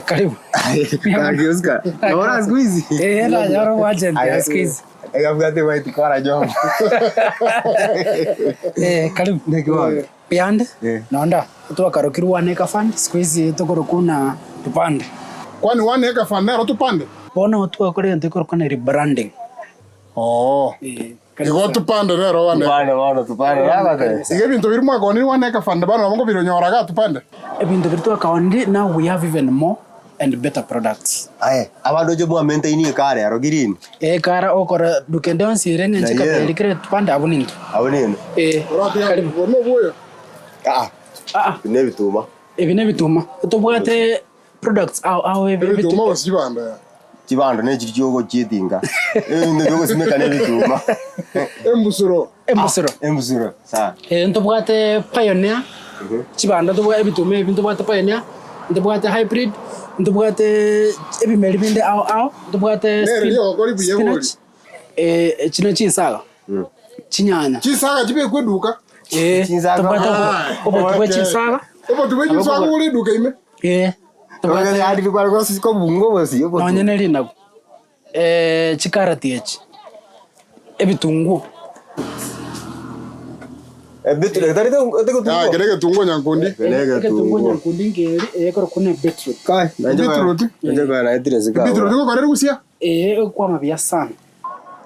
Karibu. Kageuka. Naona siku hizi. La yaro wajent siku hizi. Ekafugate white kora jomo. Karibu. Ndio. Piande. Naonda. Tuwa karokiru 1 acre fund siku hizi tukoro kuna tupande. Kwani 1 acre fund nero tupande? Bona tuwa kore ndikoro kuna rebranding. Iko tupande nero 1 acre. Tupande yaka. Ige bintu birimo ko ni 1 acre fund bana ngo biro nyoraga tupande. Ebintu birtu ka now we have even more and better products. Abado je mu maintain kare aro green. Kara okora dukende on sirene nchika pelikire tupande abuninto. Karibu no boyo. Nebituma. Ebinebituma. Tubwate products aw ebituma osibanda. Kibando ne kiryogo kidinga. Ndego simeka nebituma. Embusuro. Sa. Ntubwate Pioneer. Kibanda tubwa ebituma ebintu bwate Pioneer. Ntubwate hybrid. Ntubwate ebimeli binde aw. Ntubwate spinach. Kino chinsaga. Chinyanya. Chinsaga jibe kweduka. Tubwate obo chinsaga. Obo tuwe chinsaga uri duka ime. Tubwate hadi kwa kwa siko bungo bosi obo. Nonyene lina. Chikarati echi. Ebitungu. Beetroot tari gerege tungo nyankundi. Tungo nyankundi ngeri ekoro kuna beetroot. Kai, beetroot. Njoba na itireze ka. Beetroot ko kare gusia. Kwa mabia sana.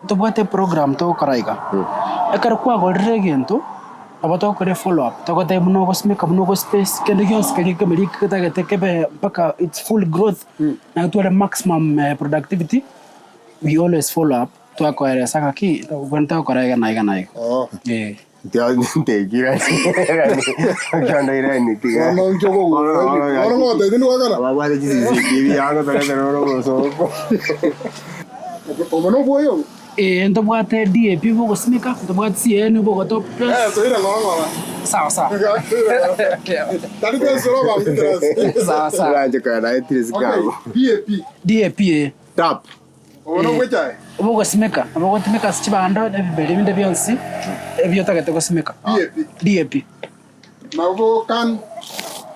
Tubwate program to koraiga. Ekaro kwa golre gento. Abato kore follow up. Takote muno cosmic muno space kende gyons kali kameri kata kebe mpaka its full growth na to the maximum productivity. We always follow up to acquire saka ki kwenta koraiga naiga. Te gira. Okiondo irani tiga. No njogo. No te dinu wakana. Baba de jisi kibi yango tare ro ro so. Omono boyo. Ntubwate DAP bogo smika, ntubwate CN bogo top plus. Toira ngoma. Sawa. Tari te soro ba mtras. Sawa. Raje kana itireze ka. DAP. Tap. Omono wecha. Bogo smika, bogo timika chibando ebibeli binde byonsi. Ebyota gatego smika. DAP. Na bogo kan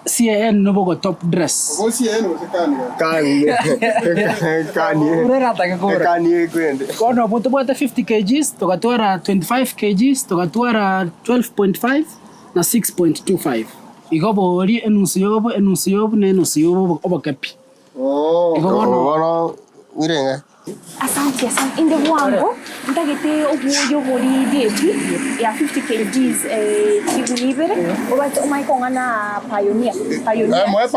CN no bogo top dress. bogo CN o sekani. Kani. Urerata ke kora. Kani kwende. Kono butubwate 50 kgs, tokatwara 25 kgs, tokatwara 12.5 na 6.25. Igobo ori enusu yobo na enusu yobo obakapi. Igobo mirenga. Asante. Inde wangu ndagete obuyo bori DAP ya 50 kgs kigulibere obate omaikonga na Pioneer. Mo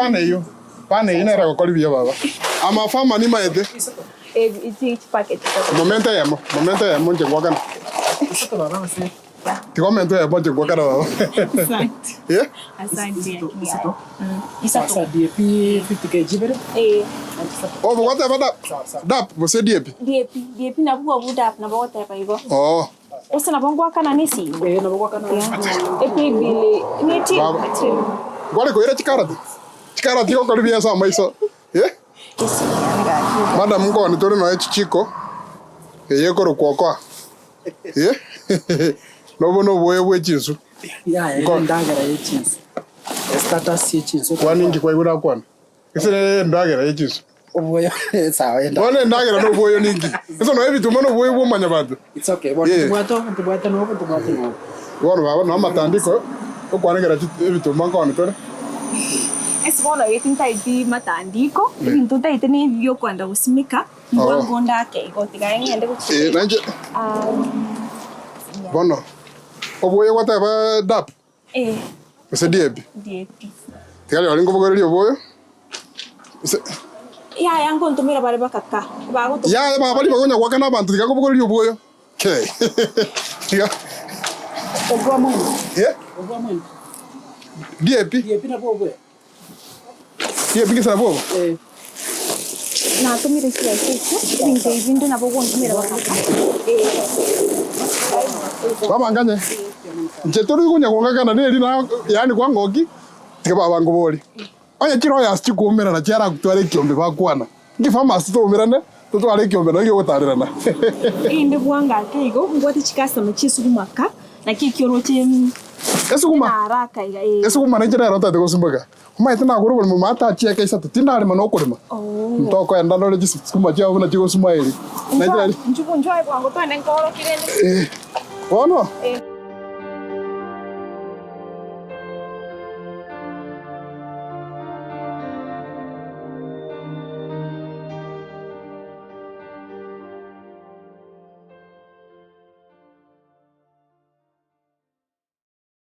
pane ina ra ko libya baba. Ama fama ni maete. Each packet. Momento yamo nje gwakana. Ti momento yamo nje gwakana baba. Asante. Asante. Isato DAP 50 kg bere? Oh, what about dap? Você DAP? DAP na buwa budap na bawata pa igo. Osa na bangwa kana nisi. Na bangwa kana. Bile neti. Gwale ko ira chikarati. Chikarati ko kalibia sa maiso. Madam ngo ni tori no chichiko. Yekoro kwokwa. No boye wechinsu. Ndagara yechinsu. Status yechinsu. Kwani ngi kwa igura kwana. Kise ndagara yechinsu. Oboyo sawa enda. Wale ndagara no boyo ningi. Eso no ebituma no boyo bomanya badu. It's okay. Tubwate no. Wano baba no matandiko. Okwanegera ebituma ko anitore. Esibona yetinta iti matandiko. Ibintu taite ni byo kwanda usimika. Ngwangonda ke igotiga ngende kuchi. Nanje. Bono. Oboyo whatever dap. Ese DAP. Tikali walingo bogori oboyo. Ya yango ntumira bale bakaka. Ya baba bali bagonya gwakana abantu tikako bogori oboyo. Okay. Ya. Ogwamo. Ogwamo. DAP na bobo. DAP kisa na bobo. Na tumira isi bintu na bobo ntumira bakaka. Baba nganye. Nchetori kunya kwangana neri na yani kwangoki tikaba bango boli. Oya kiro ya stikumera na cyara kutware kyombe bakwana. Ngi pharmacy to mirane to tware kyombe no gyotarana. Inde bwanga kigo ngwati chikasa muchisu kumaka na kikioroche Esukuma. haraka iga Esukuma nĩnjĩra ĩrotate gũcumbuka. Maite na gũrũ kũrĩma mata chieke icatu tinarĩma no kũrĩma. Ntoko enda no rĩgi sukuma ciao na cigũcuma ĩrĩ. njugu njoi kwangu twende ngoro kirende Wono?